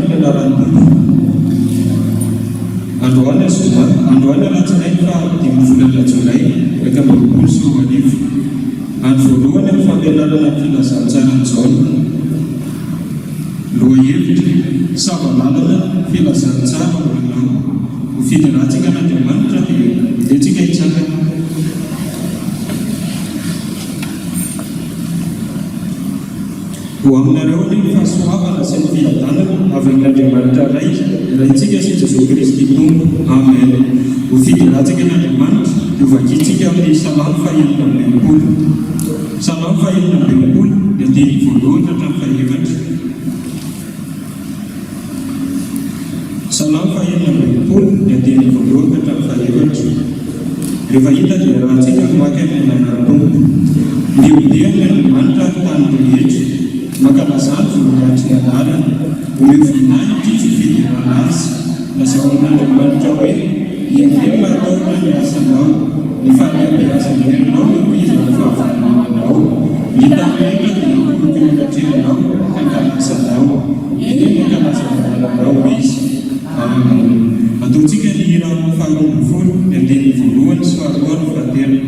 fianarana androany latsinainy fa 5 volana jolay eka ambinipolo sy 10. Andro voalohany amin'ny fampianarana ny filazantsara ny Jaona. Lohahevitra savalalana filazantsara hoanao ho fidiratsika n'Andriamanitra dia iletsika hitsangana. Ho aminareo ny fahasoavana sy ny fiadanana avy amin'Andriamanitra raintsika sy Jesosy Kristy Tompo. Amen. Ho fidiratsika n'Andriamanitra ho vakitsika amin'ny Salamo 120. Salamo 120 dia teny voalohany hatramin'ny 7. Salamo 120 dia teny voalohany hatramin'ny 7. Rehefa hita dia rahantsika mamaky amin'ny anarana Tompo. Mihodihana n'Andriamanitra ny tany rehetra, mankalazany voninahitry ny anarany, omeo voninahitra izy fidirana azy. Lazaon'Andriamanitra hoe iangelina ataona ny asanao, ny fanabeazany herinao no izy ny fahavalomanao, ny tanrehetra dia kolokolokatrerinao ankalazanao, eny ankalazanao izy. Amen. Ataontsika ny hira faharombifolo dia teny voalohany sy faharoa ny fahatelo.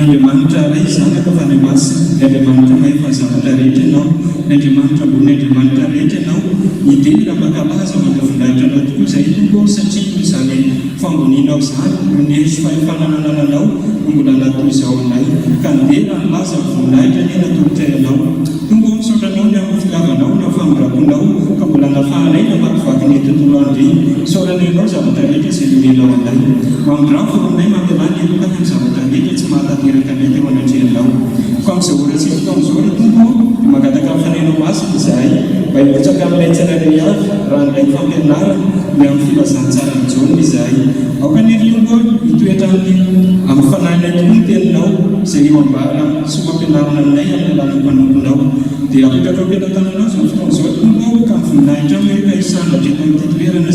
Andriamanitra ray izany akofa any masina, Andriamanitra mahefa zavatra rehetra ianao, Andriamanitra ambony Andriamanitra rehetra ianao, idely raha mankalaza mandavinahitra anao tokoa izay tompo satria izany fambonianao izany ny hery sy fahefananananao no mbola natao izao anay ka ndeha raha nilaza voninahitra nena tolotra ianao tompo misotranao ny amin'ny fitiavanao na famindraponao ka mbola nafahanay na makivaky ny tontolo andro saorana ianao zavatra rehetra izay nomenao anay mamindrafo aminay mamelany elokaka ny zavatra rehetra tsy mahatanteraka ny teo anatrehanao fa amin'izay ora tsy fotoana izao ry tompo mangataka amin'ny fanenao tsirairay avy raha ndray fampianarana ny amin'ny filazantsara ny jaona izahay aokan'iriongo hitoetra amin'ny fanahina tokoa ny teninao izay eo ambara sy mampianarana aminay amin'ny alalany mpanomponao dia apetraka ampianatananao zao fotoana izao tokoa ka mivoninahitra hoe ka isana dreto amin'ity toerana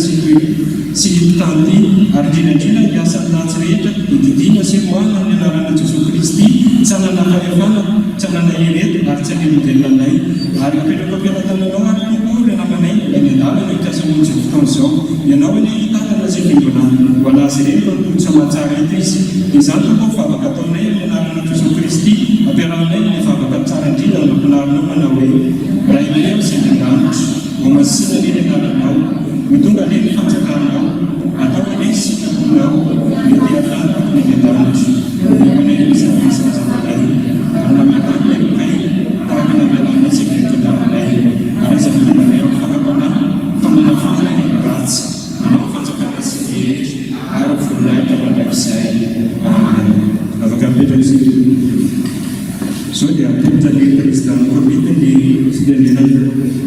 sy tanty ary indrindrandrindra hiasa ny ratsy rehetra hididina sy moana amin'ny anarana Jesosy Kristy tsy hanana fahefana tsy hanana hereto ary tsy hanemodelonanay ary apetraka ampianatananao ary tokoa ny namanay eny andalana hikasamonjy fotoana izao ianao eny hitanana zay fimbona ho anazy ireny mampontsy mahatsara eto izy dia izany tokoa favaka ataonay amin'ny anarana Jesosy Kristy ampiarahanay ny favaka tsara indrindra ny mampinarinao manao hoe raha ireo izay an-danitra ho masina reny anaranao mitonga eny ny fanjakanao atao eny sikaponao mety ataniko ny an-danitra nemanay isan'isanjananay ary namiatanay kay tahaka namialana sy fitondanay ary izay fitondanay amin'ny fakapana famanafana ny ratsy anao fanjakana sy rehetra ary voninay tamandraikizay afaka mipetraka izy sao dia apetra ny président komite ny firenenana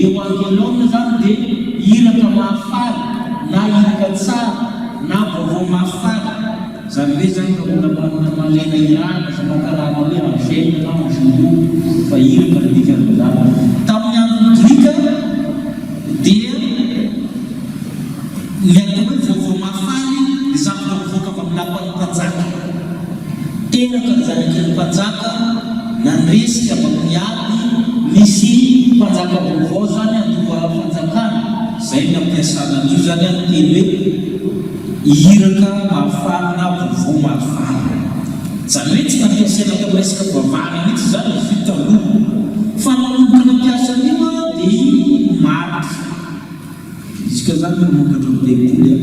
eo angelona zany dia iraka mahafaly na iraka tsara na hoe zany raha malena irana sa makarana hoe anzena na anzomo fa iraka ny dikanyzany tamin'ny andro grika dia ny atao hoe vaovao mafaly dia zavatra mivoaka avy amin'ny lapan'ny mpanjaka teraka zany akeny mpanjaka nandresika avy amin'ny aby misy mpanjaka vaovao zany andova fanjakana zay ny ampiasana an'io zany any teny hoe iraka mafaly na vaovao mafaly zany hoe tsy nampiasaina tao resaka vavahana mihitsy zany fitaloha fa nanomboka nampiasan'io dia marika isika zany nanomboka baiboly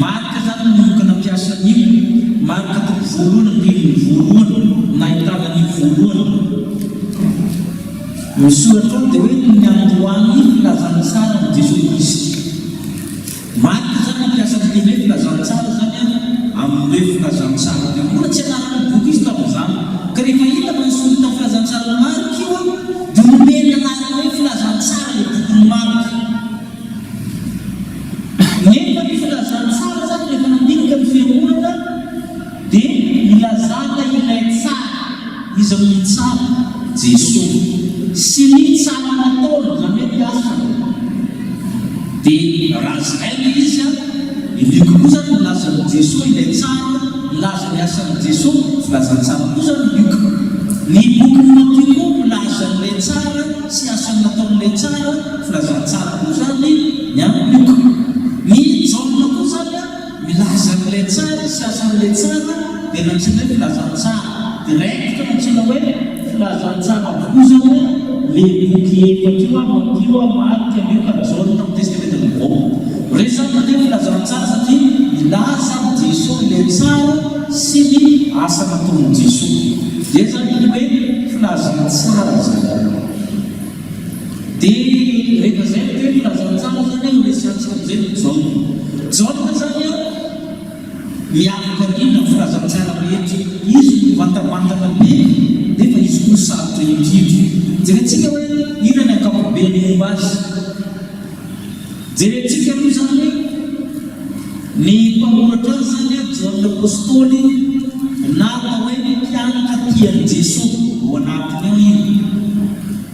marika zany nanomboka nampiasan'io marika tao voalohany ndriny voalohany nahitana ny voalohany misoratra dia hoe ny androany filazana tsara ny Jesosy Kristy marika zany nampiasany teny hoe filazana tsara zany amin'ny hoe filazana tsara dia mbola tsy anarana boky izy tamin'izany ka rehefa hita fa nisorita filazana tsara marika io dia nomeny anarana hoe filazana tsara le bokyny marika nefa ny filazana tsara zany rehefa nandinika ny fiangonana dia milazana ilay tsara izy amin'ny tsara Jesosy sy ny tsara nataony zany hoe piasana dia raha zay le izy iliko koa zany milazan'i Jesosy ilay tsara milaza ny asan'i Jesosy filazana tsara koa zany iliko ny bokyny Matteo koa milaza n'ilay tsara sy asany nataon'ilay tsara filazana tsara koa zany ny amin'iko ny Jaona koa zany milaza n'ilay tsara sy asan'ilay tsara dia nantsina hoe filazana tsara direct nantsina hoe filazana tsara koa zany le boky efatra Matteo Marika Luka Jaona tamin'ny testamenta vaovao rezany mandeha filazana tsara satria milaza Jesosy ilay tsara sy ny asa nataon'i Jesosy dia zany ny hoe filazana tsara zany dia rehefa zay ny hoe filazana tsara zany resantsika amin'izay Jaona zany miavaka indrindra ny filazana tsara rehetra izy mivantamantana be nefa izy koa sarotra indrindra jerentsika hoe ina ny ankapobeny momba azy jerentsika aloha zany ny mpamoratra azy zany Jaona apôstôly na atao hoe mpianaka tian'i Jesosy ho anatiny ao iny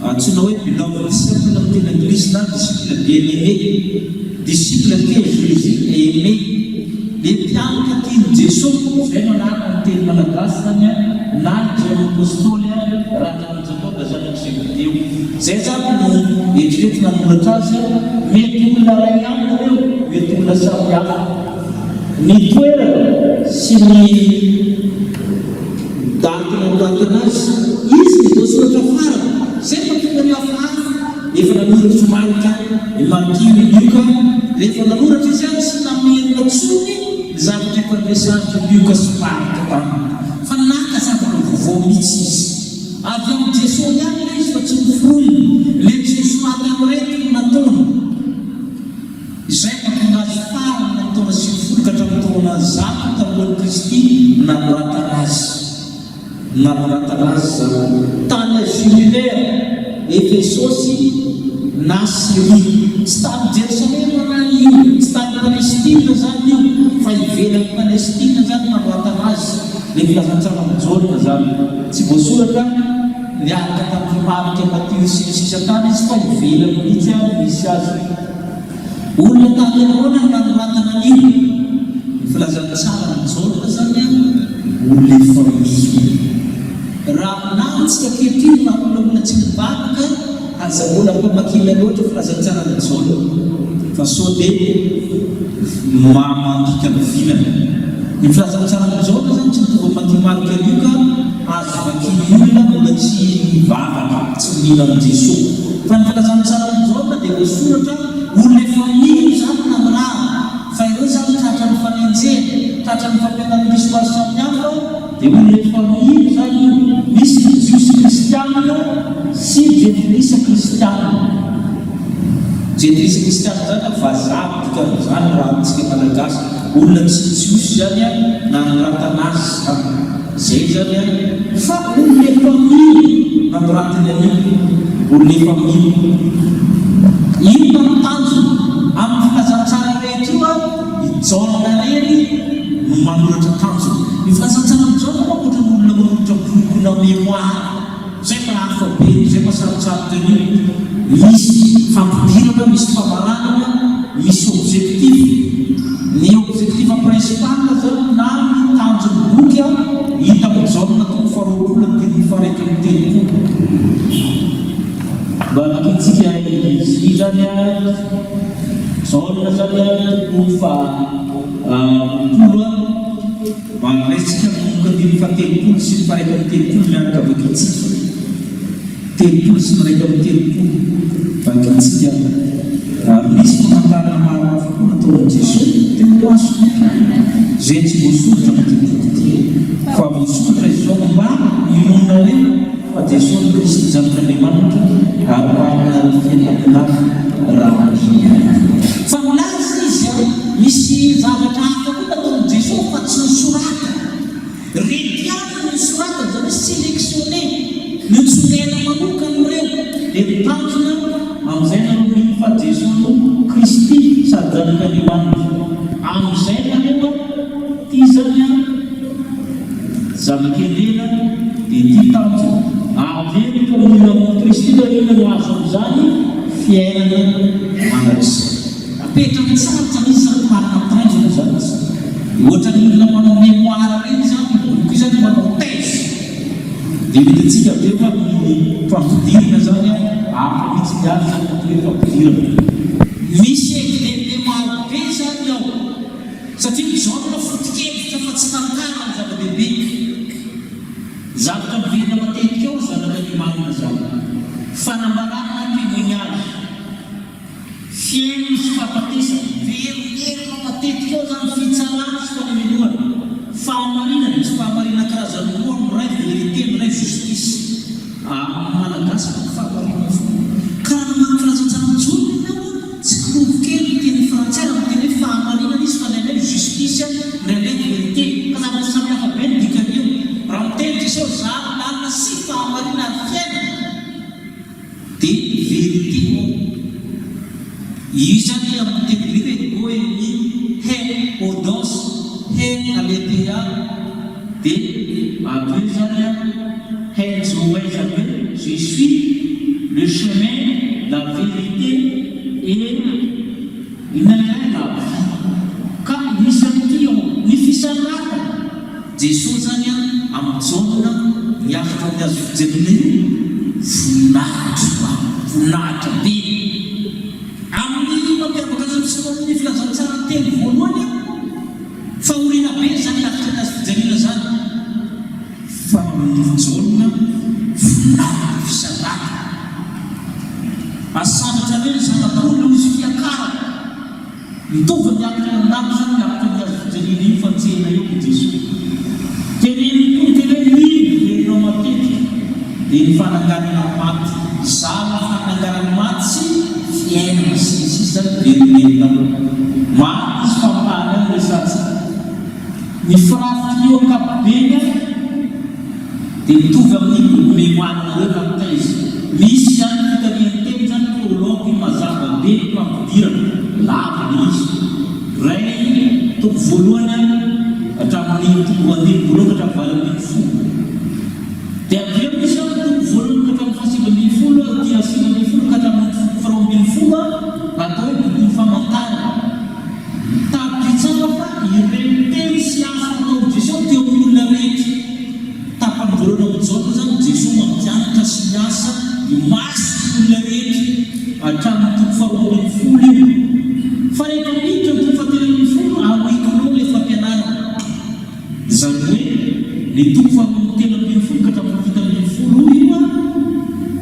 antsoina hoe beloved disciple amin'ny teny anglisy na disciple bien-aimé disciple que Jésus aimé le mpianaka tian'i Jesosy zay no anarana ny teny malagasy zany na Jaona apôstôly raha nanjatoka zany am'segteo zay zany no eritreretina namoratra azy mety olona ray amina reo mety olona samy hafa ny toerana sy ny datiny anoratana azy izy voasoratra farany zay matonga ny hafahafa efa nanoratra marika ny Matteo Luka rehefa nanoratra izy any sy namenina tsony zavatra efa ampiasan'ny Luka sy Marika taminy fa naka zavatra vaovao mihitsy izy avy amin'ny Jesosy ihany le izy fa tsy mifolony le Jesosy matamreky nataony izay mahatonga azy farany nataona sy mifoloka hatramin'ny taona zato tamin'ny Kristy namoratana azy tany Asia Minera Efesosy na Syria tsy tany Jerosalema na io tsy tany Palestina zany io fa ivelan'ny Palestina zany namoratana azy le filazana tsara amin'ny Jaona zany tsy voasoratra niaraka tamin'ny marika Matteo sy ny sisa tany izy fa ivelany mihitsy misy azy olona tany ahoana no nanoratana an'io ny filazana tsara amin'ny Jaona zany olona efa misy raha nantsika kehitriny na olona tsy mibabaka azahoana mpamakina loatra filazana tsara amin'ny Jaona fa sao dia mamandrika mivilana ny filazana tsara amin'ny Jaona zany tsy mitovy Matteo Marika Luka azo vakiny olona mbola tsy mivavaka tsy mihina amin'ny Jesosy fa ny filazana tsara amin'ny Jaona dia voasoratra olona efa mino zany namiraha fa ireo zany tratra ny fanenjena tratra ny fampianan'ny misy maro samihafa dia olona efa mino zany misy jiosy kristianina sy jentilisa kristianina jentilisa kristianina zany vazaha dikan'izany raha antsika malagasy olona tsy jiosy zany nanoratana azy zay zany fa olona efa mino nanoratany an'io olona efa mino ino matanjo amin'ny filazana tsara rehetra io Jaona reny no manoratra tanjo ny mémoire zay mahafabe zay mahasarotsaro teny misy fampidirana misy famaranana misy objectif ny objectif principal zany na mitanjony boky hita mijaona toko faroapolo teny faraiky ny telopolo mba nakitsika izy zany zaona zany toko fa polo manresika mokandiny fa telopolo sy ny faraiky ny telopolo miaraka vakitsika telopolo sy miraika amin'ny telopolo vakitsika misy famantarana maromaro nataon'i Jesosy tena maso zay tsy voasoratra amin'ity fa voasoratra izao mba inonareo fa Jesosy Kristy Zanak'Andriamanitra ary manana fiainam-pinahy raha fa milaza izy misy zavatra hafa koa nataon'i Jesosy fa tsy nisorata retiana ny sorata zany sélectionné nitsonena manokana ireo dia mitandrina amin'izay nareo fa Jesosy Kristy sady Zanak'Andriamanitra amin'izay nareo ty zany zava-kelena dia ty tanjona avy fa mino amin'ny Kristy nareo no azo amin'izany fiainana manatsy apetraka tsara izy zany manana tanjona zany ohatra ny olona manao mémoire reny zany boky zany manao thèse dia vitantsika be fa ny fampidirana zany hafa mihitsy azy zany hoe fampidirana misy evidente maro be zany ao satria mizaona fotikevitra fa tsy tantara ny zava-dehibe zavatra miverina matetika ao Zanak'Andriamanitra zany fanambarana témoignage fiaino sy fahafatesana veriterina matetika ao zany fitsarana sy fanemeloana fahamarinana sy fahamarinana karazany roa miray vérité miray justice malagasy fahamarinana fo karaha namany karazan-janantsony tsy kirovokely teny frantsay raha miteny hoe fahamarinana izy fa ndraindray justice ndraindray vérité ka zavatra samihafa be ny dikan'io raha miteny Jesosy za lalina sy fahamarinana fiainana dia vérité io zany amin'ny teny grika hoe ny he odos he aletheia dia après zany he zoé zany hoe je suis le chemin la vérité et inanana ka misy amin'ity ny fisanarana Jesosy zany amin'izona miafaka amin'ny azo fijerena voninahitra be amin'ny mampiavaka zany sy amin'ny filazantsara teny voalohany fahoriana be zany afaka ny azo fijerena zany fa amin'izona voninahitra fisanarana asambatra reny zanak'olona izy fiakara mitovy miakatra andamo zany miakatra ny azo fijerena io fa tsena eo Jesosy teneniny tena verinao matetika dia ny fananganana maty zana fananganana maty sy fiainana sisy zany verimenao maty izy fampahany any resatsy ny firafitra io ankapobeny dia mitovy amin'ny mémoire kamita izy misy zany fitaniany teny zany prologue mazava be fampidirana laviny izy ray toko voalohany hatramin'ny toko andiny voalohany hatramin'ny 20 dia aveo misy toko voalohany ka hatramin'ny 20 dia 20 ka hatramin'ny 20 atao hoe boky famantarana tapitsara fa ireny teny sy asa natao Jesosy teo amin'ny olona rehetra tapany voalohany amin'izao zany Jesosy mampianatra sy miasa masy olona rehetra hatramin'ny toko faharoapolo io fa rehefa miditra ny toko fahatelo ahoikonao le fampianarana zany hoe ny toko fahatelo ka hatramin'ny fito io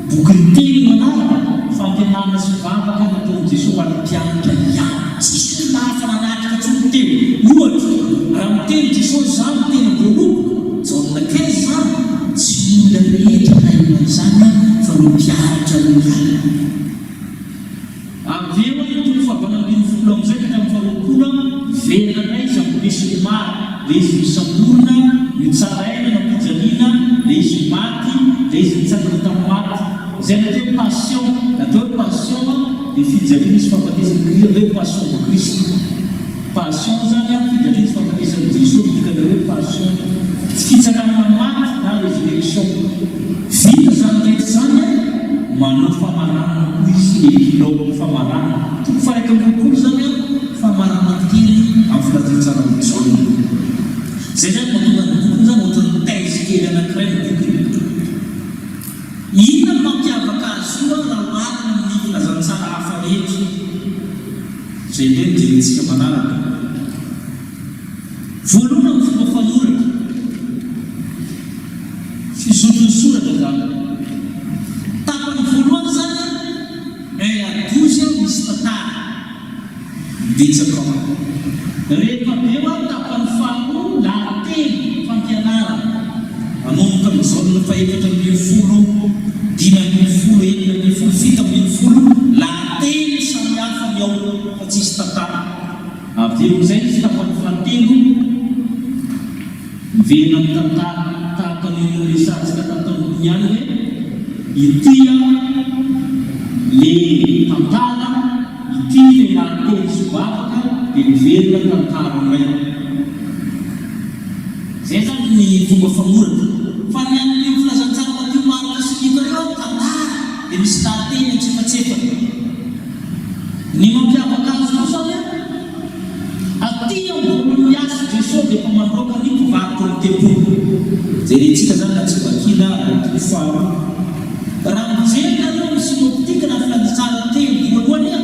boky ny teny manaraka fampianarana sy vavaka nataon'i Jesosy ary mpianatra ihany tsisy lafa nanatrika tsy miteny ohatra raha miteny Jesosy za miteny voalohany jaona 15 zany tsy olona rehetra nahinan zany fa no mpianatra reny aveo toko fahavalambin'ny folo amin'izay ka hatramin'ny faharoapolo verina indray izy amin'ny lesilomary le izy misamborona mitsaraina na pijaliana le izy maty le izy mitsangana tamin'ny maty zay natao passion natao hoe passion dia fijaliana izy fahafatesany hoe passion de Christ passion zany fijaliana izy fahafatesany Jesosy dikana hoe passion fitsarana maty na résurrection manao famarana izy epilao famarana toko faraika am'roapolo zany a famarana kely amin'ny filatsitsara mijaona zay zany mahatonga ny boky zany ohatrany taizy kely anankiray ny boky inona ny mampiavaka azy io a raha marina amin'ny filazantsara hafa rehetra zay ndray ny jerentsika manaraka voalohana ny fomba fanoratra fizotony soratra zany tapany voalohany zany adozy a misy tantara betsaka rehefa beo a tapany faharoa lahateny fampianarana manomboka mizaolona faefatra ambin'ny folo dimy ambin'ny folo enina ambin'ny folo fito ambin'ny folo lahateny samy hafa ny ao fa tsisy tantara aveo zay izy tapany fahatelo mivena amin'ny tantara tahaka ny resantsika tantaony ihany hoe itya le tantara ity le lahateny sovavaka dia miverina tantara ray zay zany ny fomba famoratra fa ny amin'ny filazantsara matio marina silika reo tantara dia misy lahateny antsefatsefaka ny mampiavaka azy koa zany aty ambony miasy jesosy dia efa mandroaka ny mpivarotra ny tempolo zay rentsika zany na tsy vakila toko faharoa raha mijerina reo ny sinoptika na filazantsara teny voalohany a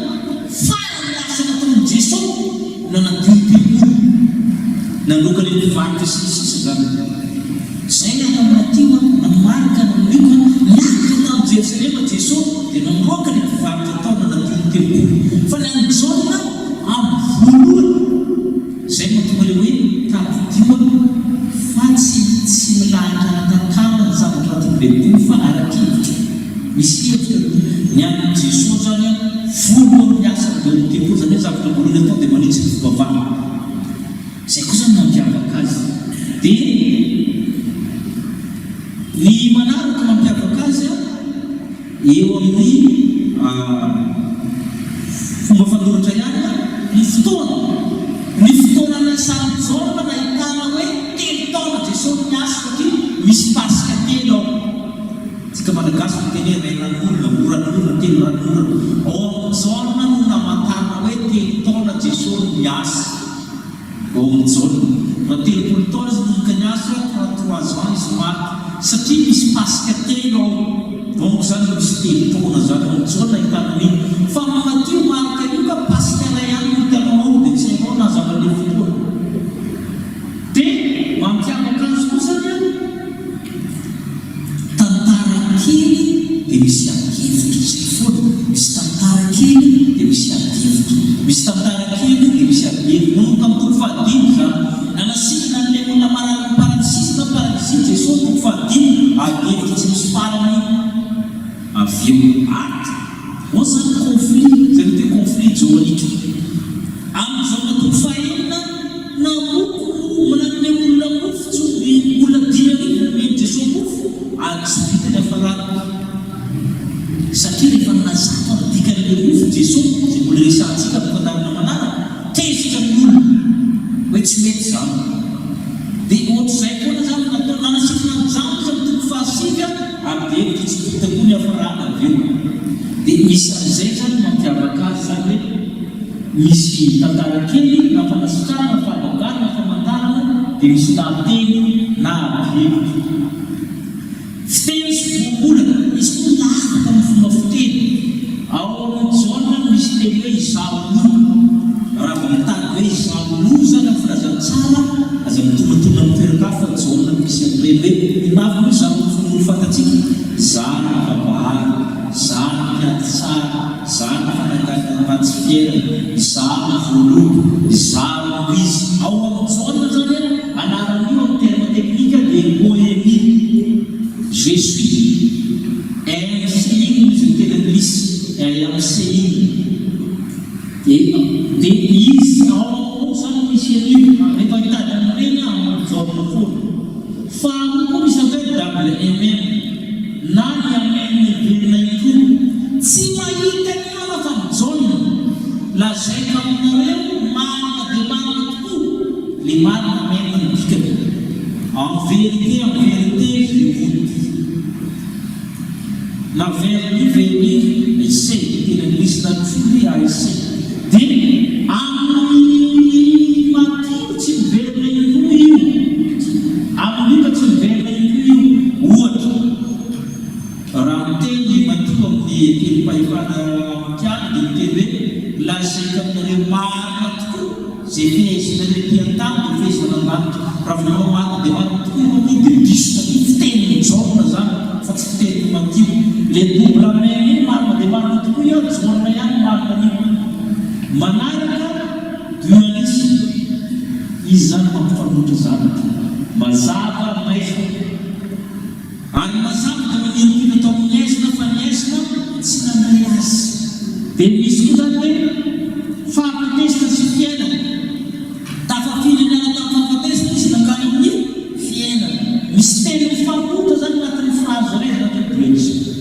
farany asa nataon'i jesosy nanadio tempolo nandroaka le mpivarotra sisisa zany zay ny anamatio a namarika namiko niarika tao jerosalema jesosy dia nandroaka le mpivarotra tao nanadio tempolo fa ny anjaona amin'ny voalohany zay mahatonga le hoe tapodio fa tsy milahitra natakama ny zavatra atibekoly fa arakevitra misy hevitra ny amin'ny jesosy zany a voalohany miasa ny tempolo zany hoe zavatra voalohany atao dia manitsy ny fivavahana zay koa zany mampiavaka azy dia ny manaraka mampiavaka azy a eo amin'ny fomba fanoratra ihany a ny fotoana samyjaona nahitana hoe telo taona jesosy miasa satria misy pasika telo ao tsika malagasy miteny ray ran'olona oran'olona telo ran'olona ao amin'ny jaona no namatana hoe telo taona jesosy miasa ao amin'ny jaona raha telopolo taona izy nomboka ny asa 33 ans izy maty satria misy pasika telo ao donc zany misy telo taona zany ao amin'ny jaona ahitana an'iny fa mamatio marika io ka pasika ray ihany no hitanao ao dia tsy hainao na zavale fotoana dia mampiavaka azy koa zany a tantara kely dia misy angevitra zay foana misy tantara kely dia misy angevitra misy tantara kely dia misy angevitra manomboka amin'ny toko fahadimy zany nanasikina n'ilay olona marary paradisisy na paradisy jesosy toko fahadimy angevitra tsy misy farany aveo aty ao zany conflit zay no te conflit joanitra amin'izao na toko fahenina na moko mananome olona mofo tsy olona dimy arivo nomeny jesosy mofo ary tsy vitany afarana satria rehefa nazaka dikany le mofo jesosy zay mbola resantsika ampandarina manaraka tezitra amin'olona hoe tsy mety zany dia ohatr'izay koana zany natao nanasikina nyjano zany toko fahasika ary dia dia tsy vita koa ny afarana aveo dia misy an'izay zany mampiavaka azy zany hoe misy tantara kely na fanasitrana fahagagana na famantarana dia misy lahateny na abihevitra fiteny sy voambolana misy koa lahafaka amin'ny fomba fiteny ao amin'ny jaona misy teny hoe izaolo raha vamitany hoe izaolo zany amin'ny filazantsara aza mitomatona mitoerakafa jaona misy amin'ireny hoe inavy hoe izaolo fomolo fantatsika zany kabahary zany miady tsara zany fanangana matsy fiainana zany voaloko zany izy ao amin'ny jaona zany anaran'io amin'ny terme teknika dia bohémie jésus mcine izy miteny anglisy mcine dia izy ao zany misy anio rehefa hitady amin'ireny amin'ny jaona foana fa ao koa misy atao double na ny ameny verina ito tsy mahita ny ana fa mijaona lazaika aminareo marina dia marina tokoa le marina mena ny dikany en vérité zay vody naveriny ese tena misy natsory aese dia amin'ny matiro tsy miverina ino io amin'ny ka tsy miverina ino io ohatra raha miteny matiro amin'ny teny pahefana kiany dia miteny hoe lazaika aminareo marina tokoa zay fihezinareo tian-tany dia fihezina ambany raha vinao marina dia marina tokoa matiro dia disona ny fiteny mijaona zany fa tsy fiteny matiro le double amen iny marina dia marina tokoa io jaona ihany marina io manaraka dualisme izy zany mampifanotra zavatra mazava maizina ary mazava dia maneropina atao amin'ny aizina fa ny aizina tsy nanay azy dia misy koa zany hoe fahafatesina sy fiainana tafafirenana tafafatesina izy nakany amin'ny fiainana misy teny mifanotra zany anatin'ny phrase reny anatin'ny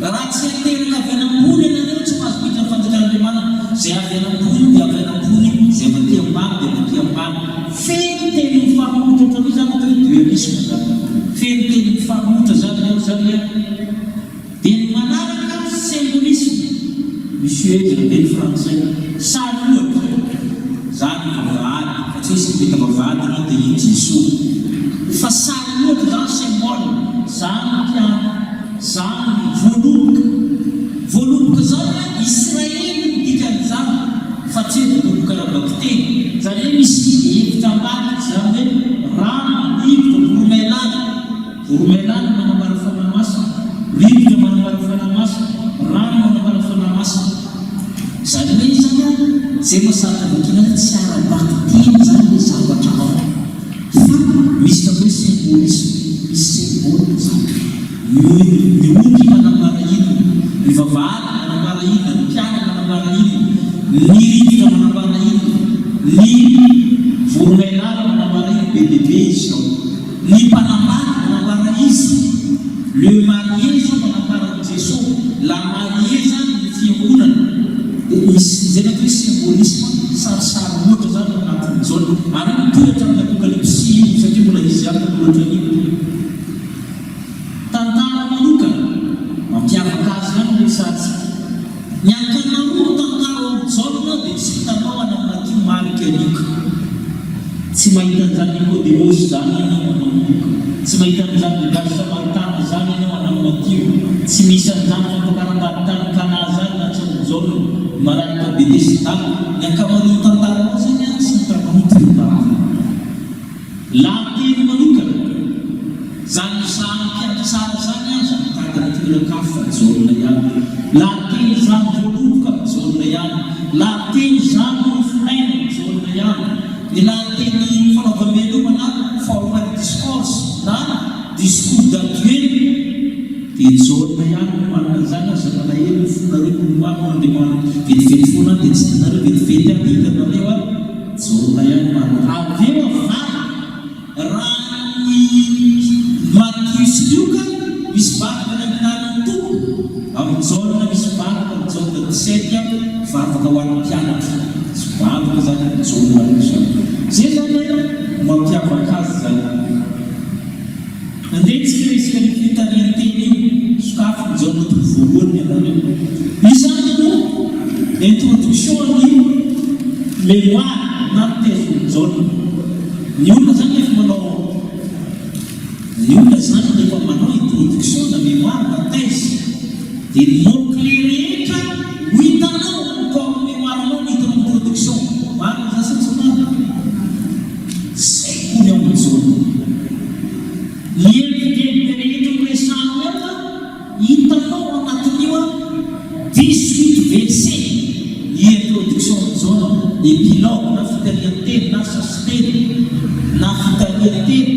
raha tsy ateraka avy anam-bony ianareo tsy mahazo mitra fanjakan'andriamanana zay avy anam-bony dia avy anam-bony zay avaty ambany dia avaty ambany feno teny mifanotra ohatran'io zany atao hoe dualisme zany feno teny mifanotra zany eo zany dia ny manaraka symbolisme monsieur zany français sary ohatra zany vavahady fa tsy hoe sy mety vavahady anao dia iny Jesosy fa sary ohatra zany symbole zany piano zany voaloboka zany Israely dikan'izany fa tsy voaloboka rabakiteny zany hoe misy hevitra ambany zany hoe rano rivotra voromailany manambara fanamasina rivotra manambara fanamasina rano manambara fanamasina zany hoe izany zay masaraka vakina tsy arabakiteny zany hoe zavatra ao fa misy na hoe symbolisme misy symbole zany ny ondry manambara ino ny vavahady manambara ino ny mpiana manambara ino ny rivotra manambara ino ny voromailala manambara ino bebebe izy ao ny mpanambady manambara izy le marié zao manambara ny Jesosy la marié zany ny fiangonana misy zay na hoe symbolisme sarisary ohatra zany anatin'izao ary mitohatra amin'ny apokalypsy io satria mbola izy ihany loatra an'io tantara manokana mampiavaka azy ihany resatsy ny ankanaroo tantara amin'izao dia tsy hitanao any anaty marika anioka tsy mahita an'izany Nikodemosy zany ianao anamboka tsy mahita an'izany vehivavy samaritana zany ianao anamatio tsy misy an'izany fampiakaram-baritany Kana zany natran'izao mararaka Betesda ny ankamaroany tantara ao zany any sy hitanao tantara lahateny manokana zany samy mpiantsara zany any zany mitadana tiran-kafo fa jaona ihany lahateny zany voaloboka jaona ihany lahateny zany mofinaina jaona ihany ny lahateny fanaovamelomana formal discourse na discours d'adieu dia jaona ihany manana zany aza malahelo mifonareo moano andemana vetivety foana dia tsy tinareo vetivety any hitanareo a jaona ihany manana aveo avany raha ny Matius Luka misy vavaka ny amin'anany tompo amin'ny jaona misy vavaka ny jaona 17 vavaka ho an'ny mpianatra sy vavaka zany ny jaona io zany zay zany mampiavaka azy zany andehantsika resaka ny fitanian-teny io sokafo ny jaona toko voalohany ianareo izany no introduction ny mémoire na tezony jaona ny olona zany efa manao ny olona zany rehefa manao introduction na mémoire na thèse dia ny mot-clé rehetra ho hitanao ko amin'ny mémoire-nao no hitanao introduction marina zany satsanana zay koa ny ao amin'ny jaona ny hevitrevitra rehetra horesahana ela hitanao anatin'io a 18 verset ny introduction ny jaona épilogue na fitanian-teny na sasiteny na fitanian-teny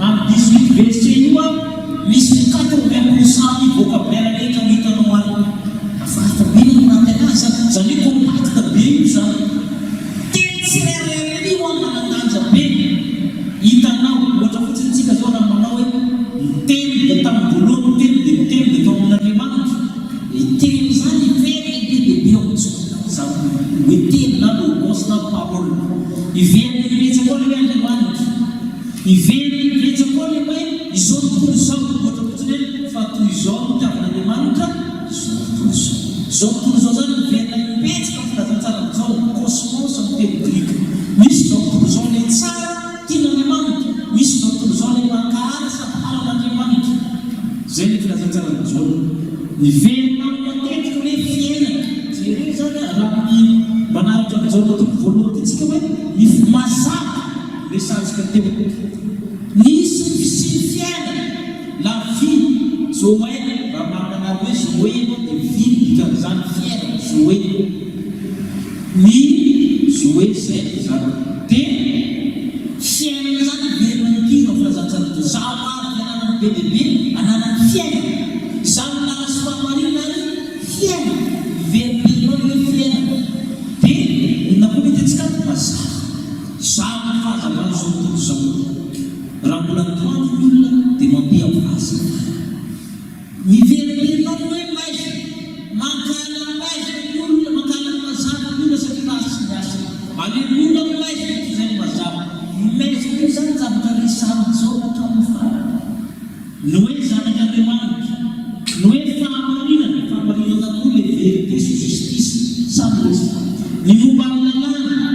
amin'ny 18 verset io a misy 80% ny vocabulaire rehetra ho hitanao any afahafabenana anaty anazy zany hoe compacte be io zany teny tsirairay io a manandanja be hitanao ohatra fotsiny tsika zao raha manao hoe miteny dia tamin'ny voalohany miteny dia miteny dia tao amin'Andriamanitra teny zany iveriny be bebe ao amin'izao zany hoe teny na logos na parole iveriny mihitsy koa le Andriamanitra iveriny mihitsy koa le zao tontolo zao zany miverina mipetsika filazantsara zao cosmos amin'ny teny grika. Misy zao tontolo zao le tsara tian'Andriamanitra, misy zao tontolo zao le mankahary sady halan'Andriamanitra. Zay le filazantsara zao miverina matetika hoe fiainana jereo zany raha ny manaritra amin'izao tontolo voalohany titsika hoe ny mazava le santsika teo nisy sy fiainana la vie zoé raha marina hoe zoé dia vie dikan'izany fiainana zoé ny zoé zay zany dia fiainana zany verina nytino filazantsara to za maro fiainana be dia be ananany fiainana zany nahazo fahamarinana fiainana veriberinao le fiainana dia inakoa mitentsika mazava zava fahazavana zao tontolo zao raha mbola toandro ny olona dia mampiavaza miveriberinao hoe maiza mankala maiza ny olona mankala ny mazava ny olona satria raha sy miasa aleolona ny maiza ty zay ny mazava maiza io zany zavatra resariny zao hatramin'ny farany ny hoe zanak'Andriamanitra ny hoe fahamarinana koa le vérité sy justice samy resariny ny momba amin'ny lalàna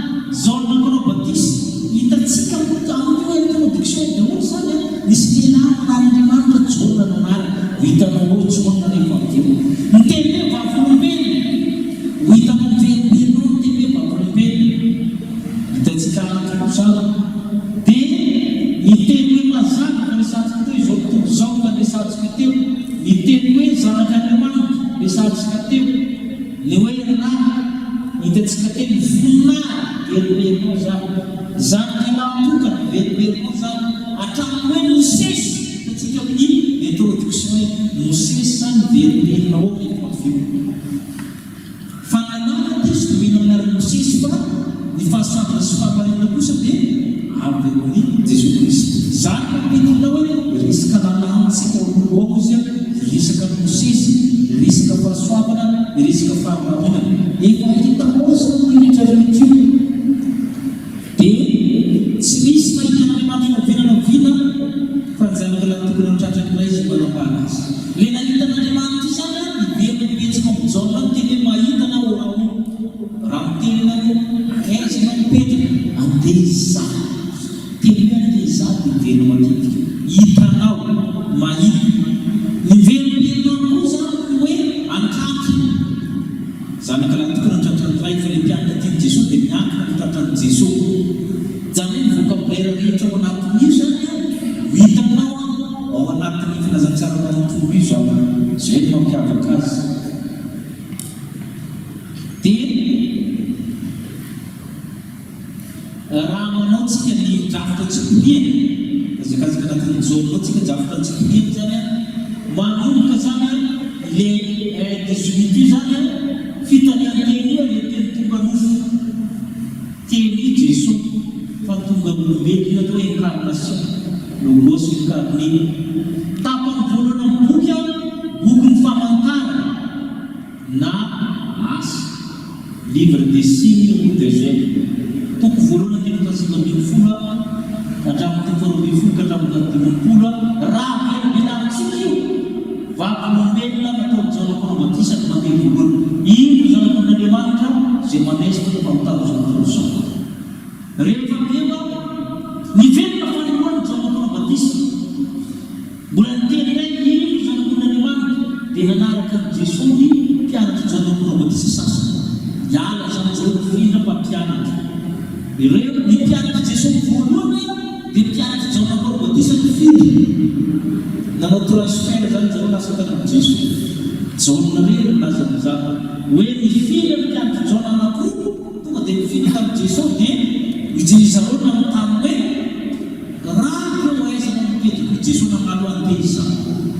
zao nanao batisa hitatsika amio introduction daholo zany nisy lehilahy n'Andriamanitra Jona nanara hitanao Jona rehefa teo miteny hoe vavolombelona ho hitanao miveriberinao miteny hoe vavolombelona hitatsika anak'izany dia miteny hoe mazava ka resantsika teo izao tontolo zao ka resantsika teo miteny hoe zanak'Andriamanitra resantsika teo ny hoe raha hitatsika teo mivoninahitra veriberinao zany zanak'Andriamanitra veriberinao zany hatramin'ny hoe Mosesy hitatsika amin'ny introduction hoe Mosesy zany veriberinao rehefa aveo fa nanao Kristy mino amin'ny anarany Mosesy fa ny fahasoavana sy fahamarinana kosa dia avy amin'ny Jesosy Kristy zany mampitonao hoe resaka lalàntsika oloao izy resaka Mosesy resaka fahasoavana resaka fahamarinana efa hitanao sy rehetra rehetra dia tsy misy mahitana Andriamanitra vinana fa ny zanak'Alahy tokony mitratrakiray izy manambara azy le nahitan'Andriamanitra zany iverina mipetsaka amin'ny Jaona teny hoe mahitanao raha mitenina aiza ianao mipetraka andeha izahy teny hoe andeha izahy dia miverina matetika hitanao mahita ny veriberinao koa zany hoe antraky zanak'Alahy tokony mitratrakiray fa le mpianatra tiany Jesosy dia miankina mitratrany Jesosy zany hoe mivoaka milera rehetra ao anatin'io zany hitanao ao anatin'ny filazantsara manontolo io zao zay no mampiavaka azy dia raha manao tsika ny drafitra tsikoriana azakazaka anatin'ny jaonao tsika drafitra tsikoriana zany manomboka zany le 18 io zany fitanianteny io le teny tonga nofo teny Jesosy fa tonga olombelona atao hoe incarnation logos incarné tapany voalohany amin'ny boky a boky ny famantarana na asa livre des signes ou des gènes toko voalohany teny fahasinga ambin'ny folo hatramin'ny teny faharoa ambin'ny folo ka hatramin'ny dimampolo raha velobelantsika io vavolombelona natao zanak'Andriamanitra Batisa ny mandeha voalohany ino zanak'Andriamanitra zay manesika ny famitaro zanak'Andriamanitra zao rehefa eo niverina fanehoany zanak'Andriamanitra Batisa mbola niteny hoe ino zanak'Andriamanitra dia nanaraka ny Jesosy mpianatra zanak'Andriamanitra Batisa sasany hiala zany zao nifindra mpampianatra ireo ny mpianatra Jesosy voalohany dia mpianatra zanak'Andriamanitra Batisa nifindra nanao transfert zany zao lasa tanan'i Jesosy Jaona reny lazan'izany hoe nifindra mpianatra Jaona anankiroa tonga dia nifindra tamin'i Jesosy dia ijerizareo nanontany hoe raha ireo aizana mipetraka Jesosy namalo anteza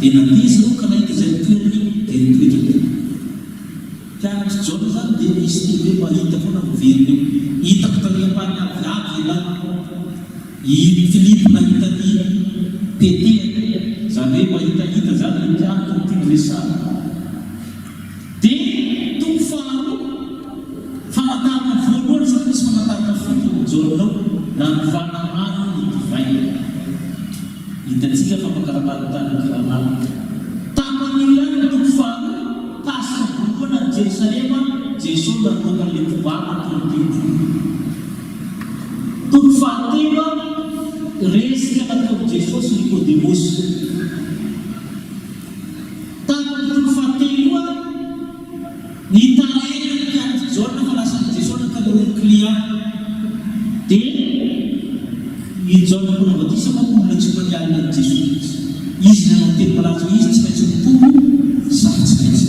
dia nandeha zareo ka nahita izay toerany dia nipetraka mpianatra Jaona zany dia misy teny hoe mahita foana miverina eo hitako tariam-pany aviavy ialahy Filipo nahitany Petera zany hoe mahitahita zany ny mpianatra nyteny resarina dia toko faharoa famantarana voalohany sa misy famantarana folo Jaonao na ny vanamano ny divay hitatsika famankaramano tany kiramano taman'ilany toko faharoa pasika voalohany ny Jerusalema nanomana le mpivavaka tompito. Toko fahatelo resaka natao Jesosy Nikodemosy. Tamin'ny toko fahatelo nitaraina ny mpianatra Jaona fa lasan'i Jesosy nikalohany client. Dia i Jaona mbola batisa manolona tsy manialina ny Jesosy. Izy nanao teny malaza izy tsy maintsy mitombo sady tsy maintsy.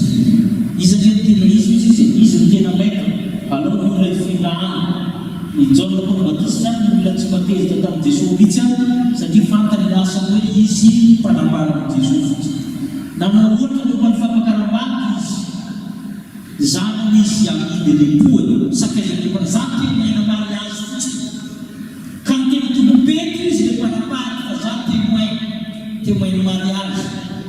Izy ny tena izy ny tena maika alao ny olona filahana. I Jaona mbola batisa zany ny olona tsy matezitra tamin'ny Jesosy mihitsy satria fantany lasa hoe izy mpanambara Jesosy. Nanaohatra momba ny fampakaram-bady izy. Zany izy amidy lepoany sakaiza mpanzaka tena maina mary azy fotsiny. Ka ny tena tombopety izy le mpanambady fa zany témoin mariage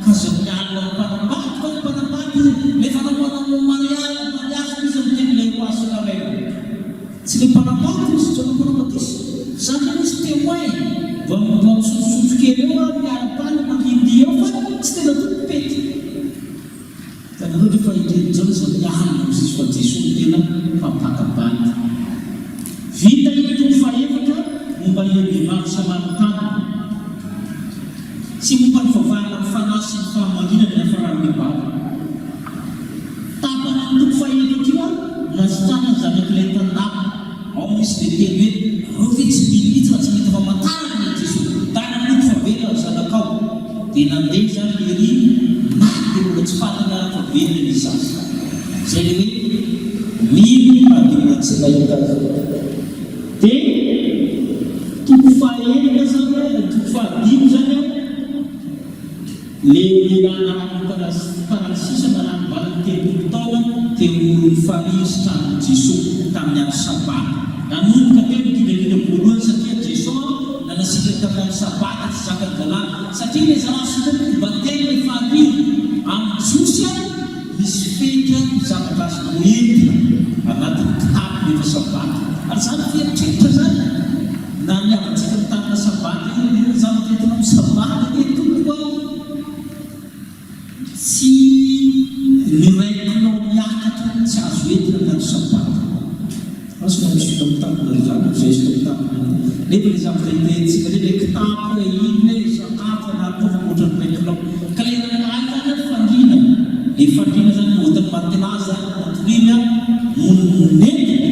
ka zay mialina mpanambady fa ny mpanambady lefa namanao mariage izy amin'ny teny le roasina reo. Tsy le mpanambady izy Jaona Mpanambatisa. Zany izy témoin va misotro kely eo miara-pany mangindy eo fa tsy tena tombopety. Tanareo rehefa iteny Jaona zay mialina amin'izy fa Jesosy tena mpampakabady. Vita iny toko faefatra momba ny vehivavy Samaritana. Tsy momba ny vavahana mifanasy sy ny fahamarinana ny hafarany vehivavy. Tapany ny toko faefatra io nasitana ny zanak'ilay tandako. Ao misy le teny hoe reo ve tsy militsy fa tsy mety famantarana ny Jesosy. Tany amin'ny toko favelona ny zanakao. Dia nandeha zany le ry maty dia mbola tsy fantany ara-favelona ny zaza. Zay le hoe mily dia mbola tsy mahita azy. Dia toko fahelika zany toko fahadimy zany le parasisa manano valiny telopolo taona teo ny farisy tamin'ny Jesosy tamin'ny andro sabata. Nanomboka teo midinadina voalohany satria Jesosy nanasitraka tamin'ny andro sabata tsy zakany zalahy. Satria le zalahy sitany batela le fahatelo amin'ny Josy misy fety zavatra azy noentina anatin'ny kitapo rehefa sabata. Ary zany feritreritra zany na niavantsika ny tanana sabata iny zavatra entina amin'ny sabata dia tomboka tsy niraikinao miakatra tsy azo entina anaty sabata. Asika misy fita mitapona ry zany zay sika mitapona nefa le zavatra itentsika le kitapo iny le sakafo anatovako ohatrany raikinao ka le nanahita ny fandrina. Le fandrina zany ohatany matenazy matoriny monentina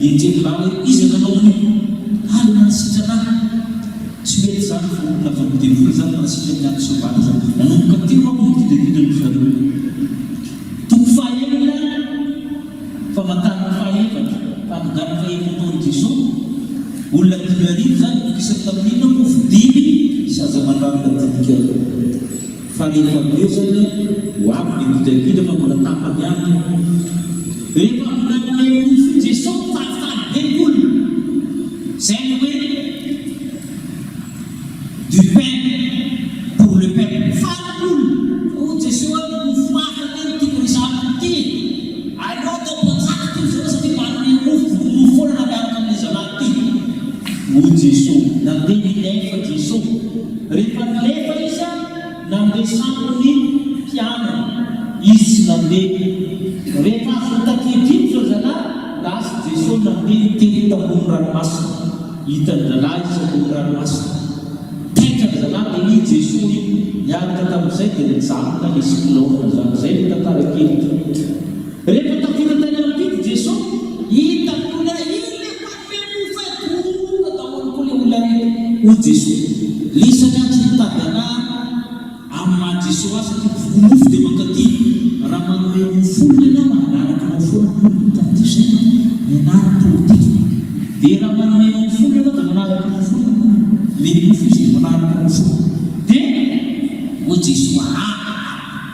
enjelyla hoe izy nanao ny hali nanasitranahy tsy mety zany fa olona fa midevoly zany nanasitra ny andro sabata zany nanomboka teo ako midididina ny zareo. Toko fahelina famantarana faefatra fampigana faefatra taon'i Jesosy olona 5,000 zany isany tamin'inona mofo 5 sy aza mandrano latiniky. Fa rehefa eo zany ho avy le midididina fa mbola tapany ihany. Rehefa minan'ilay mofo Jesosy falifaly be ny olona. Zay ny hoe du pain pour le peuple. Faly olona. Oh Jesosy mofo hafa teny tiako resahako ity. Aleo atao mpanjaka ty zao satria manome mofo foana miaraka amin'ny zalahy ty. O Jesosy nandeha nilefa Jesosy. Rehefa nilefa izy nandeha samony mpianana. Izy tsy nandeha. Rehefa azo takidimy zao zalahy lasa Jesosy nandeha teny tambony ranomasina. Hitany zalahy izy ambony ranomasina. Taitra ny zalahy dia ny Jesosy niaraka tamin'izay dia nijanona le siklaona zany. Zay le tantara kely. Rehefa tafita tany amin'ity Jesosy hitany olona iny le manome mofo tonga daholo koa le olona raiky. O Jesosy lisany any tsy mitady anahy amin'ny maha Jesosy azy satria mofo dia mankaty. Raha manome mofo olona ianao manaraka mofo olona tamin'ity zay mianaraka politika. Dia raha manome mofo olona ianao dia manaraka mofo olona. Meny mofo izy manaraka mofo. Dia o Jesosy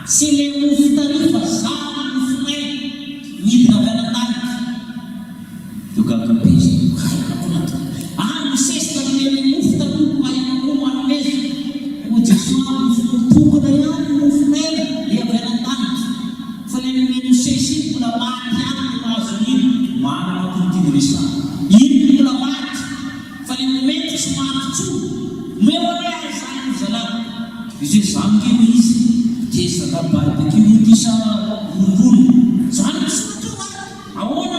sy le mofo tarifa zany mofo maina midina avy anatanitra. Dia gagabe izy misesika le mofo tarifa maina koa manomeza. O Jesosy mofo mitokana ihany mofo maina le avy anatanitra. Fa le nomeno sesy iny mbola maty ihany le mahazo iny manana matonitiny resana. Iny mbola maty fa le nomeno somary tsoa meo ane azy zany zalahy. Izy zany kely izy dia zalahy barbecue disa rondrona zany misoratra ahoana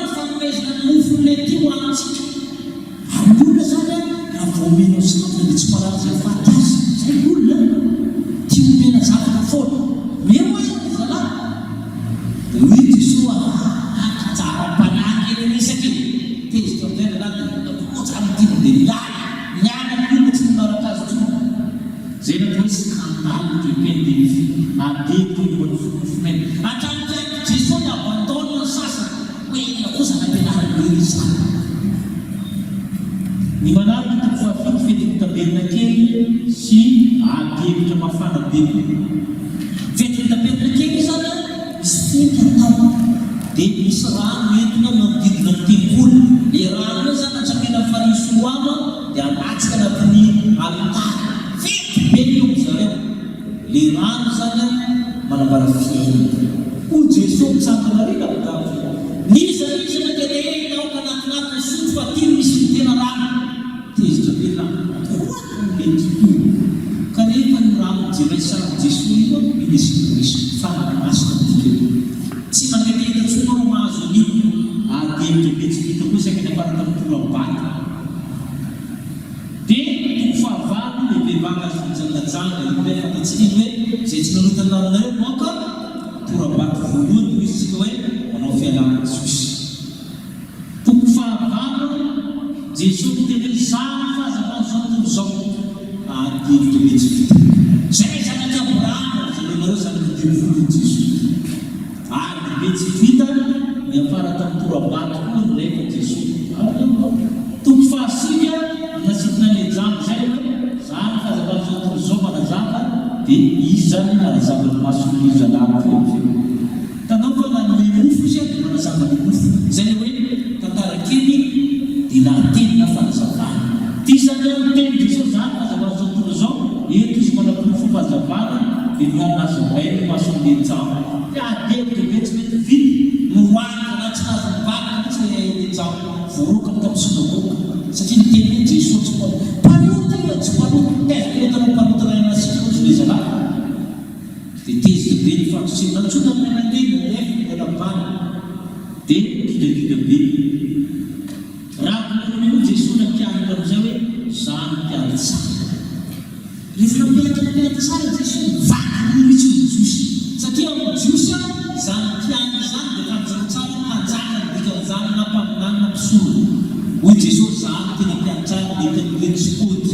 hevitra mafana be vetritapetraka kely zany misy fety atao dia misy rano entina manodidina telopolo le rano zany atsakena farisoama dia anatsika anatin'ny alitara fety be eo zareo le rano zany manambara fiainana hoy Jesosy mitsangana rena mitavy niza izy mandeha naoka anatinatiny sotro fa tiny misy tena rano tezitra be rano ka rehefa ny rano jeraisan Jesosy io misy Kristo fanamasina tsy mangetehitra tsonao mahazo an'io ary hevitra betsibita koa saky ny afara tamin'ny torabata dia toko fahavalo le bevanga azy mijangadjanga io le fantatsiny hoe zay tsy nanotana aminareo moka torabata voalohany misy tsika hoe manao fialana Jesosy toko fahavalo Jesosy teny zany fahazavana zao tontolo zao ary hevitra betsibita zay zanaka Abrahama zay nareo zanaka devolo Jesosy ary betsibita ny afara tamin'ny torabata koa ndraiky Jesosy toko fahasika nasitina le jango zay zany fahazavana zao tontolo zao manazava dia izy zany manazava ny mason'ny zalala tanao fa na ny mofo izy dia manazava ny mofo zay hoe tantara kely dia natenina fanazavana ty zany teny Jesosy zany fahazavana zao tontolo zao eto izy manapofo fahazavana dia mianazy bainy mason'ny jango adevitra betsibety vity mihoany anaty hazo mivavaka tsy jango voaroka tamin'ny sinagoga satria niteny hoe Jesosy mpanoty tsy mpanoty tezitretanao mpanotana anasika ozy le zalala dia tezitra be ny fandrosemana ntsona amin'ny mandeha nefa mialabana dia kidakida be raha voalohany io Jesosy nampianatra amin'izay hoe zany mpianatra tsara rehefa nampianatra tsara Jesosy mivaky mihitsy Jesosy satria Jesosy zany mpianatra zany dia fanjaka tsara hanjaka dikany nampaminana nampisolo hoy Jesosy zany tena mpianatra dikany lentsipody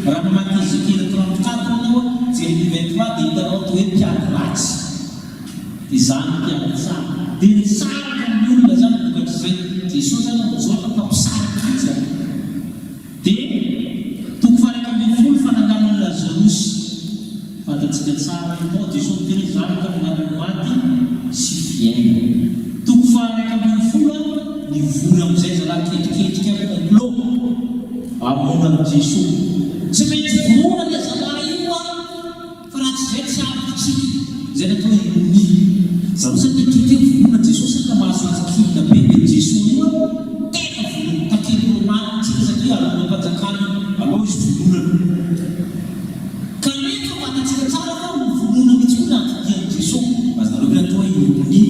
raha namaky Ezekela 34 anao Jérémie 23 dia hitanao atao hoe mpianatra ratsy dia zany mpianatra tsara dia nitsaraka amin'ny olona zany vokatra zay Jesosy zany mijoaka mpampisaraka izy zany dia toko faraka ambin'ny folo fananganan'ny Lazarosy fantatsika tsara ianao Jesosy tena zany ka minanany maty sy fiaina toko faraka ambin'ny folo ny vola amin'izay zalahy ketriketrika complot amona amin'ny Jesosy tsy maintsy vonona le zalahy io fa raha tsy zay tsy avitsika zay natao irony zao zany ketrike vonona Jesosy ka mahazo izikina be dia Jesosy io tena vonona takely romanitsika satria alona mpanjakany aloha izy vononana kanefa fantatsika tsara fa vonona mihitsy koa nafidian'i Jesosy azonareo hoe natao irony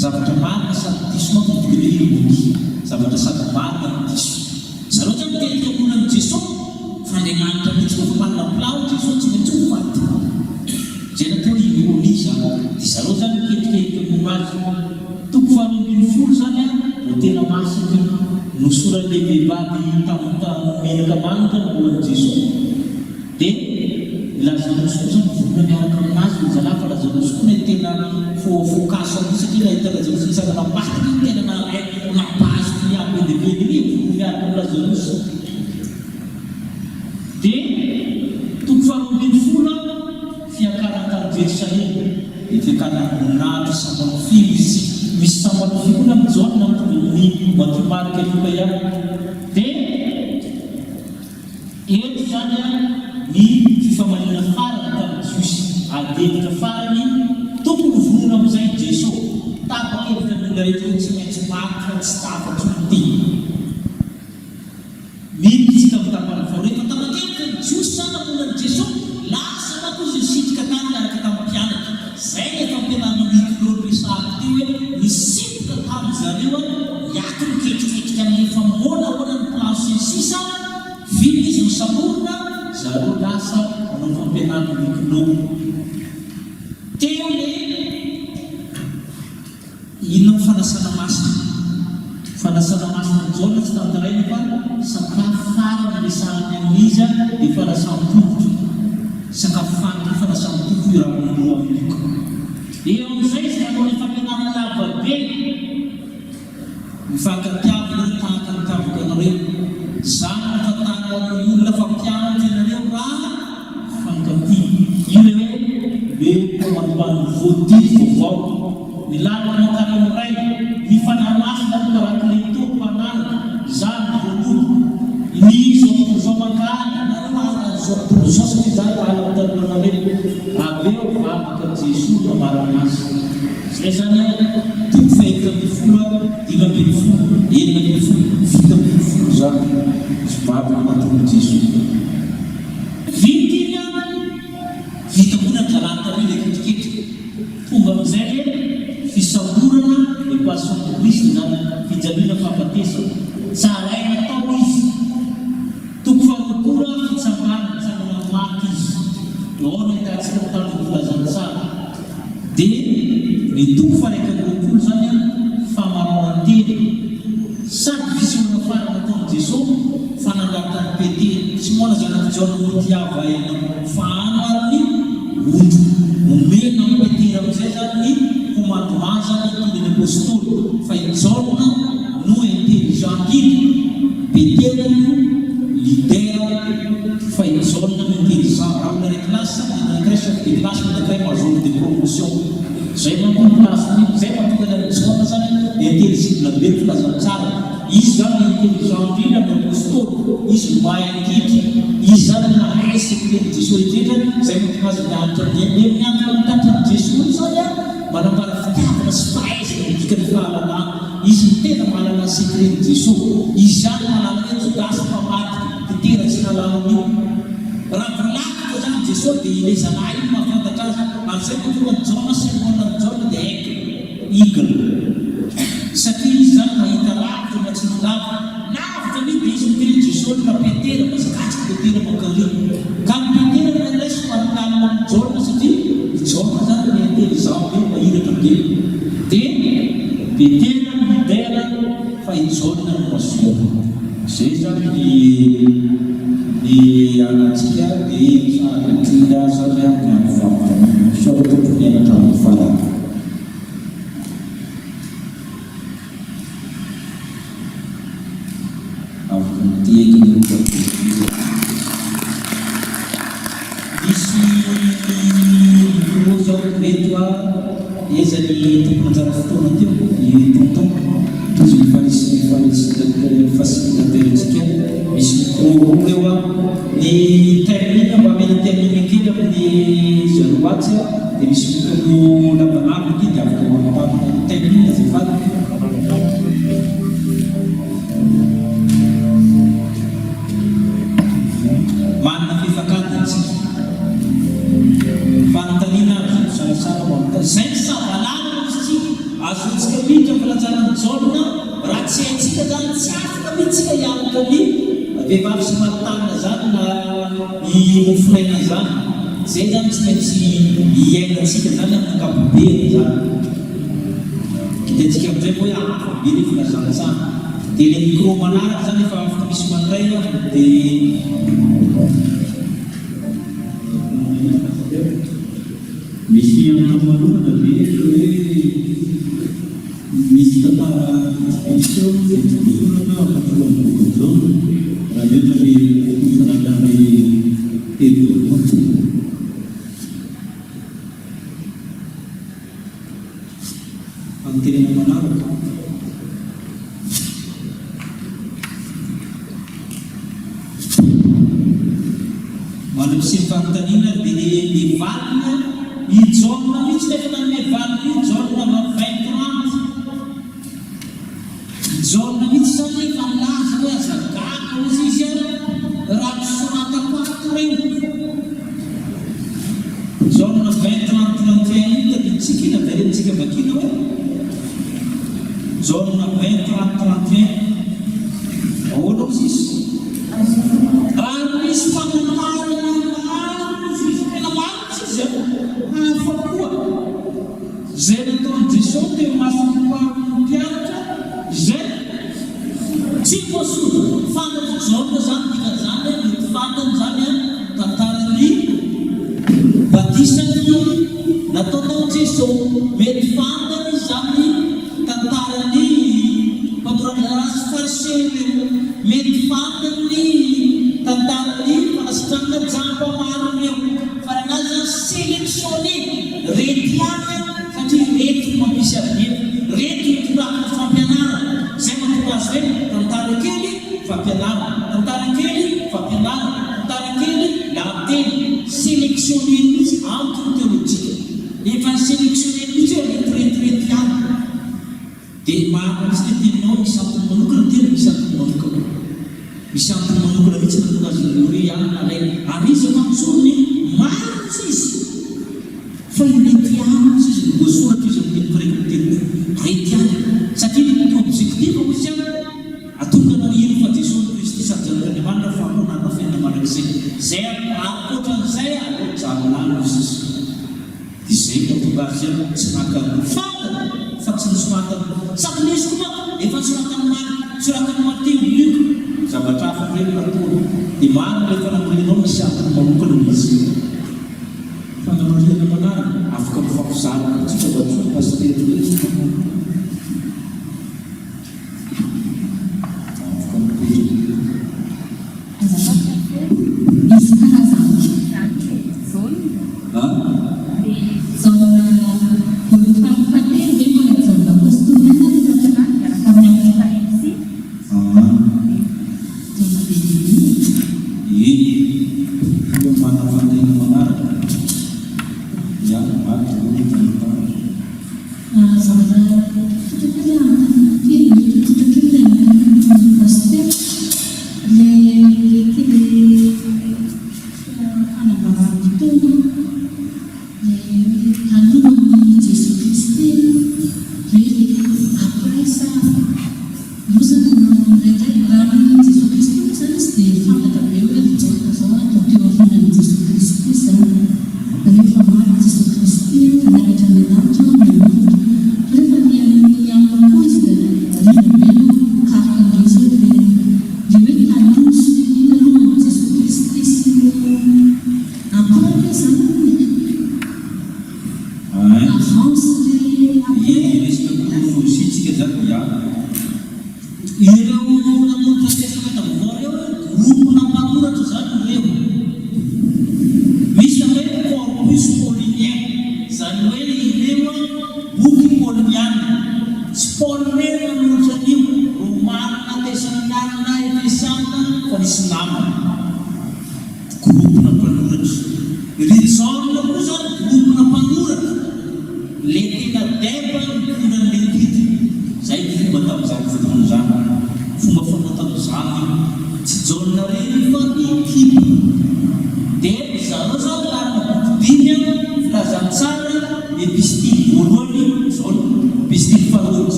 zavatra marina sady diso manko mitokele irony zavatra sady marina ny diso zareo zany mitenika vonona amin'ny Jesosy fa Andriamanitra mihitsy koa fa manana pilao Jesosy tsy maintsy ho faty zay natao irony zany dia zareo zany miketriketrika monazy toko faharoa ambin'ny folo zany no tena masika nosoran'le vehivavy menaka manitra ny molan'i Jesosy dia Lazarosy koa zany vonona miaraka aminazy ny zalahy fa Lazarosy koa ny tena fokaso amin'ny satria nahita Lazarosy isana napatika tena napazo miaby deveny vonona miaraka amin'ny Lazarosy dia toko faharoa ambin'ny folo fiakaran-tany Jerosalema dia fiakaran-nady sambanofy misy sambanofy koa na mijaona ny matimarika loka ihany dia eto zany ny fifamalina farany tamin'ny Jesosy adevitra farany tokony vonona amin'izay Jesosy tapakevitra nolona rehetra hoe tsy maintsy maty fa tsy tapatsy mity tsika mitapana fahorehefa tapakevitra ny Jesosy zany amonan'i Jesosy lasa mako izy sitrika tany miaraka tamin'ny mpianatra zay efa ampianarana mikololo resahako teo hoe nisitrika tamin'ny zareo iaky miketriketrika amin'efa monahoana ny place sisa vita izy misamorona zareo lasa manao fampianarana mikololo teo le inona fanasana masina mijaona tsy tantaraina fa sakafo farany resahany amin'izy dia fanasan-tongotra sakafo farany fanasan-tongotra io raha mandoa amin'iko eo amin'izay izy nanao ny fampianarana lavabe mifankatiavana tahaka ny tavoka anareo zany mafatara amin'ny olona fampianatra ianareo raha fankatia voadidy vaovao ny lalina makaramoray ny fanamasyna karakilento mpanana zany voaloha ny zao makana zao satria zany alatananareo aveo vavaka Jesosy namaranazy zay zany toko fahita ambin'ny folo dimy ambin'ny folo enina ambin'ny folo fito ambin'ny folo zany vavaka matongo Jesosy vitiny vita mona talantany le ketriketra tonga amin'izay fisamborana le poisson de Christ zany fijaliana fahafatesana tsaray natao izy toko faharopora fitsangana tsangana maty izy loana hitantsika mitandro volazany tsara dia ny toko faraika roapolo zany famaroantena sady fisorana farana ataony Jesosy fanangatany Petera tsy moana zanaka Jaona motiava fahano arany ondro omena amin'ny Petera amin'izay zany ny komandomazana tondry ny apôstôly fa i Jaona no intelligent guide Petera no leader fa i Jaona no intelligent amina réclasse de classe manakay major de promotion zay mampantasiny zay mahatonga ny Jaona zany intelligible be filazany tsara izy zany intelligent guide amin'ny apôstôly izy mahay ankiky izy zany nahay secret Jesosy indrindra zay mahatonga azy mianatra mianatra mitantrany Jesosy zany manambara fitiavana sy fahaizana midika ny fahalalana izy tena manana secret Jesosy izy zany manana hoe Jodasy mpamaty Petera tsy nalanan'io raha volako zany Jesosy dia ilezana iny mahafantatra azy amin'izay mahatonga ny Jaona sermona ny Jaona dia haiko igana satria izy zany mahita lavitra matsiny lava lavitra ny dia izy miteny Jesosy ka Petera mazakatsy Petera mankary ka Petera no indray somary amin'ny Jaona satria i Jaona zany ny intelligent be mahiratra be dia Petera no leader fa i Jaona no masoa zay zany ny anatsika dia sahatrina zany amin'ny famana sahatrotro mianatra amin'ny farana misy zao reto ezany tomponanjara fotoana teo ny tonton tozy facilitateurtsika misy mikro eo ny termine mba mena termine kely amin'ny zaroatsy dia misy mikro labanavy ity dia afaka mampamina termine zay fady manana fifakatiny tsika fanontaniana sarasara mamita zay savalana izy azontsika mihitra filanjarany Jaona raha tsy haintsika zany tsy afaka mihitsika hianatra ny vehivavy sy maritana zany na i mofinaina zany zay zany tsy maintsy hiainantsika zany amin'ny ankapobeny zany kitantsika amin'izay hoe afabe ny filazana tsara dia le micro manaraka zany efa afaka misy mandray dia misy amin'amalohana be hoe misy tantara iseo fisorana afatolohan'ny boky Jaona raha eo tany sanatany evoaty amin'ny tenena manaraka manao sy fanontaniana dia mivalina i Jaona mihitsy nefa nanome valina io Jaona ma 20 Jaona mihitsy zany efa milaza hoe azagaka ozy izy raha misoratako ato reo Jaona 20:31 io tadintsika ina verentsika vakina hoe Jaona 20:31 ahoana ozy izy raha misy famantarana maro izy tena maro izy hafa koa zay nataony Jesosy dia masiny mpianatra zay tsy voasoa fantatra Jaona zany dika zany mety fantany zany tantarany batisany nataonao Jesosy mety fantany zany tantarany mpamorana ratsy fariseo mety fantany tantarany fanasitranana jamba maro reo fa anazy zany sélectionné retia dia maharisy teteninao misy antony manokana tena misy antony manokana misy antony manokana mihitsy natonga azy hoe ihany alay ary izy mampisorony maritsy izy fa ilety ihany izy voasoratra izy amin'ny précauté rety ihany satria ny objectif izy ihany atonga naniry fa Jesosy Kristy sady Andriamanitra famonana fiainamanak'izay zay ankoatran'izay alohajanolano izy izay mahatonga azy ihany tsy nakany fantana fa tsy nisoratany sady nisy koa efa soratany Mateo Luka zavatra hafa reny natoro dia marina ilay fanambolenao misy antony manokana izy fanamariana manaraka afaka mifampizarana tsika batsoa pastery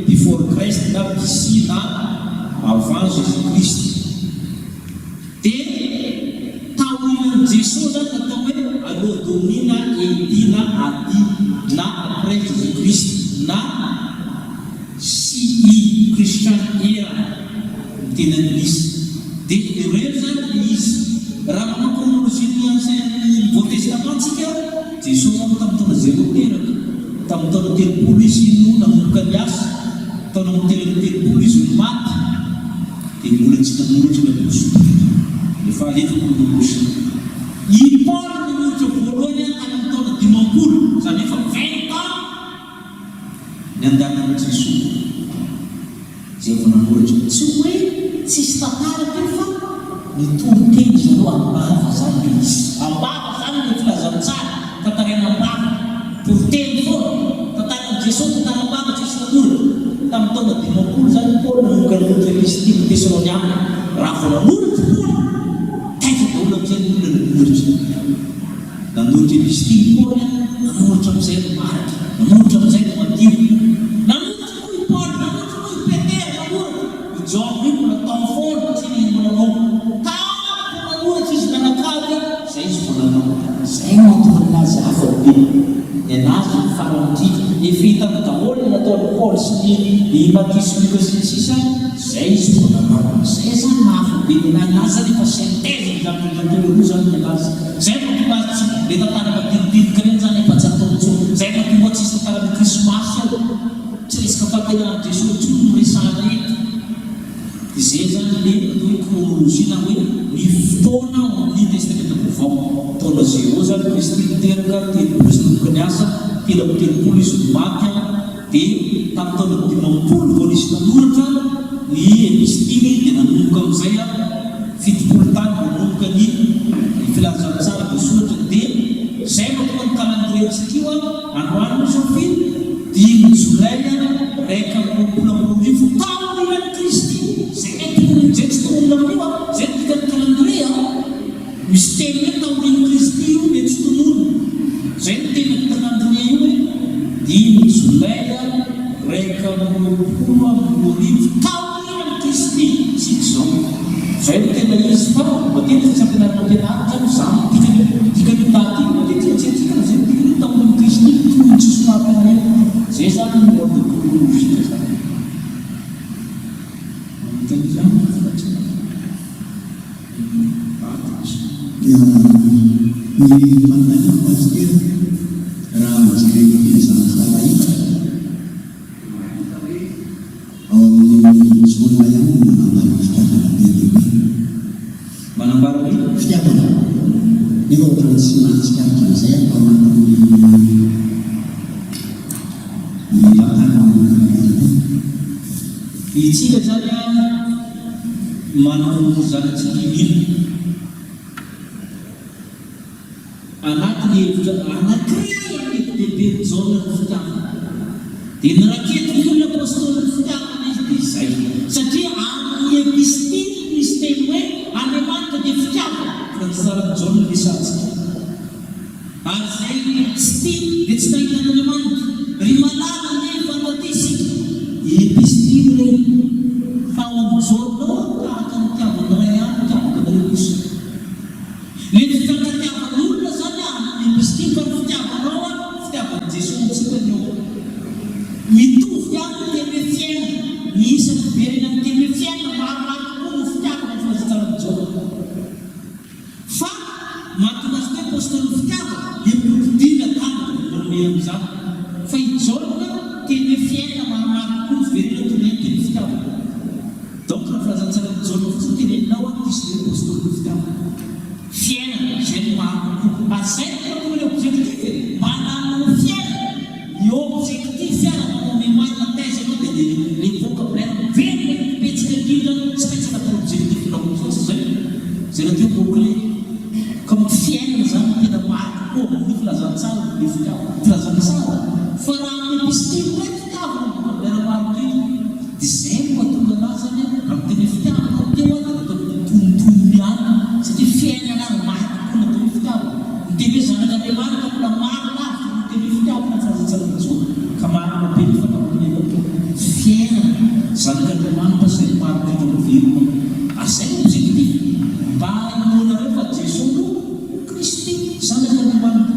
before Christ na d'ici na avant Jésus-Christ. Dia tahu yang Yesus dan kata aloha domina edina ati na après Jésus-Christ na CE Christian era tenany misy dia ireo zany izy raha manao chronologie Nouveau Testamentsika Jesosy tamin'ny taona 0 teraka tamin'ny taona 30 izy no nanomboka ny asa taona 30 izy no maty dia mbola tsy nanolotra ny apôstôly efa alefako nolotra i Paul nanolotra voalohany amin'ny taona 50 zany efa 20 ans ny andanan'i Jesosy zay vao nanolotra tsy hoe tsisy tantara teo fa nitoro-teny zareo ambava zany izy ambava zany ny filazantsara tantaraina ambava porteny foana tantarana Jesosy tantara ambava tsisy nanolotra tamin'ny taona 50 zany Paul nanomboka nanolotra Kristy ny Tesaloniana raha vao nanolotra Paul taiza daholo am'izay olona nanolotra nanolotra Kristy Paul nanolotra am'izay no marika nanolotra am'izay no madio nanolotra koa i Paul nanolotra koa i Peter nanolotra i John io mbola tamin'ny foana tsy ny mbolanao nanolotra izy nanakavy zay izy volanao zay mahatonanazy hafa be ny anazy ny faramindrika efa hitany daholo nataony Paul sy ny Matthieu sy Luka sy ny sisa zay izy volanao zay zany mahafa be ny anazy zany efa synthèse zany zany ny anazy zay mahatonga tsy le tantara madinidinika reny zany efa tsy atao intsony zay mahatonga tsisy tantarany krismasy ao tsy resaka fampianarana Jesosy tsy no resahana eto izay zany le hoe chronologie na hoe ny fotoana amin'ny testamenta vaovao taona 0 zany Kristy niteraka telopolo izy nanomboka ny asa telo amby telopolo izy no maty dia tamin'ny taona 50 vao nisy nanolotra ny epistily dia nanomboka amin'izay fitopolo tany vao nanomboka ny filazantsara voasoratra dia zay mahatonga ny calendrier-tsika androany zao dimy jolay raika roapolo amby roarivo tamin'ny Kristy zay zay tsy tonona amin'io zay dikany calendrier misy teny hoe tamin'ny Kristy io dia tsy tonona zay no teny calendrier io hoe dimy jolay raika roapolo amby roarivo tamin'ny Kristy sika zao zay no tena izy fa matetika tsy ampianarana ampianaritra zany dikany daty matetika tsy atsika zay dikany tamin'ny Kristy toy tsy somapina zay zany no ordre chronologique zany Ni manana pastor raha jeremy fizahan-tsara io ao amin'ny solona ihany manambara fitiavana be lehibe manambara hoe fitiavana nefa ohatra tsy mahatsikaritra an'izay atao anatin'ny itsika zany manao zanatsika inino anatin'ny hevitra anankiray lehibe jaona ny fitiavana dia naraketo io ny apôstôly ny fitiavana izy dia zay satria amin'ny epistily misy teny hoe Andriamanitra dia fitiavana fa ny sarany jaona lesantsika ary zay tsy tia dia tsy nahita an'Andriamanitra ry malala nefa antatesika epistily reny fa ao amin'ny jaona tahaka ny tiavana ray any tiavaka nareo kosa le fifankatiavan'olona zany epistily fa ny fitiavanao fitiavan'i Jesosy tsika ny ao mitovy ihany teme fiaina ny isany verina ny teme fiaina maromaro koa no fitiavana filazantsara jaona fa mahatonga azy hoe apôstôly fitiavana epodina tamiko manome amin'izany fa i jaona teme fiaina maromaro koa no verina toy ny teme fitiavana donc ny filazantsara jaona fotsiny teneninao isy le apôstôly fitiavana fiainana zay no mahakoko azay no le objectif manano fiaina ny objectif fiaina manome marina taiza anao dia le vocabulaire very petsika indrindra tsy maintsy anatao objectif nao sosy zay zay nateo moclé comme fiainana zany tena marina koa amin'ny filazantsara le filazantsara fa raha amin'ny epistily hoe fitiavana vocabulaire maro indrindra dia zay no mahatonga anazy zany amin'ny teny fitiavana teo dia natao tontonony ihany satria fiainana ary marina koa natao fitiavana ny teny hoe zanak'Andriamanitra mbola maro lavitra ny teny fitiavana filazantsara jaona ka marina be ny fanampiny fiainana zanak'Andriamanitra zay maro tena verina azay objectif mba hainoana reo fa Jesosy Kristy zanak'Andriamanitra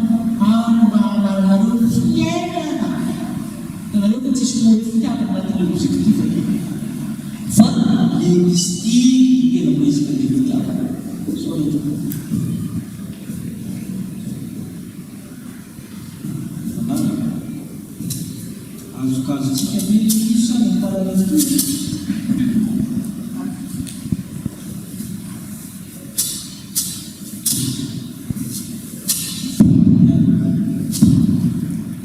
ary mba hanarana reo fiaina ny objectif fa le izy ty tena resaka deputat azokazotsika hoe isany paralelo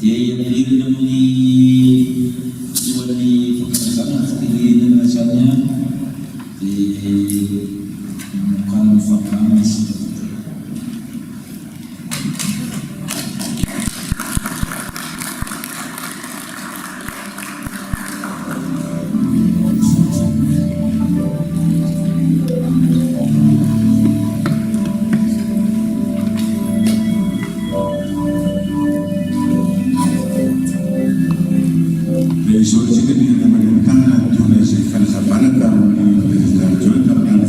dia iavirina amin'ny iwan'ny fakanazana fitenenana zany dia mokano fakana isika Solicităm din Americana Tunes Fanzabana pentru prezentația în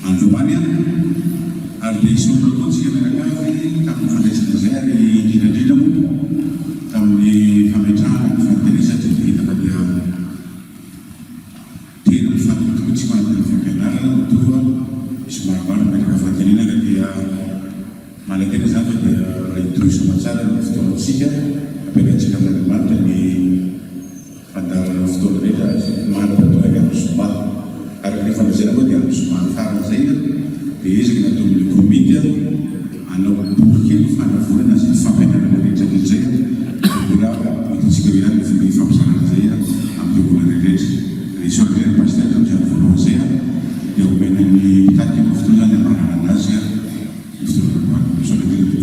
Albania, ar fi soluții generale cam fădezare din Dinamo, cam de Americana fădezare din Italia. Din faptul că ceva în făcănare, după și mai apar pe că fădărină că ea mai interesată de introducerea mațară în fotologia, pe că ceva mai mare pada waktu beda, mana betul yang sempat, karena kita bisa buat yang sempat karena saya, biasa kita tuh di komite, anu mungkin pada bulan nasi sampai dengan dari jadi saya, berapa itu sih bilang di faksan saya, ambil bulan ini, dari soalnya pasti akan jadi bulan saya, yang benar di tadi waktunya yang mana nasi, itu berapa soalnya itu.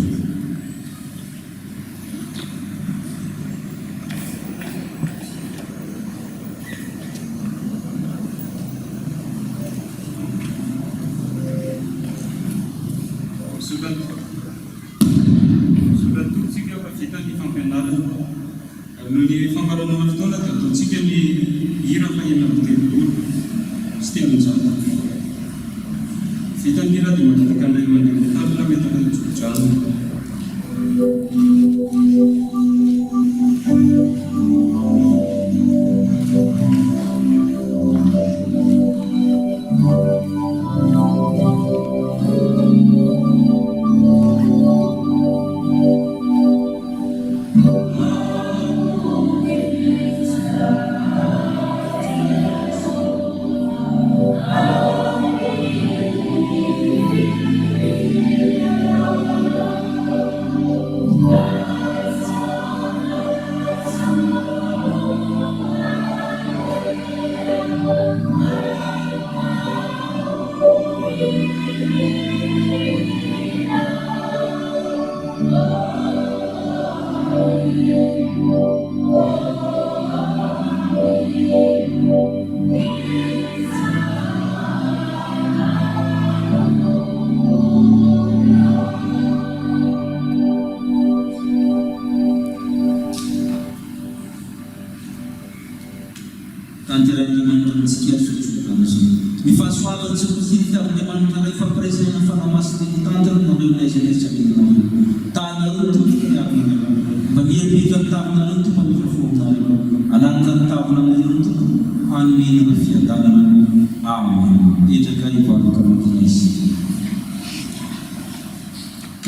Sudah tutsika kita di fampenada. Nuni fambaran nomor tola tutsika ni ira fa yana betul. Setiap zaman. Kita kira di mana kita dari mana kita dalam itu jalan.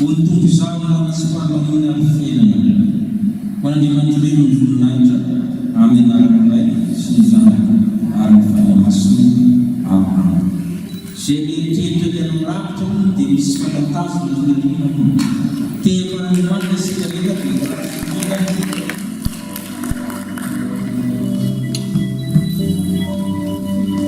Untuk bisa melakukan penghinaan Wana di manjuri nunjunaja amin amin sinzana arifanya masu amin segi itu dan raptum di bismillah tasbih di mana teman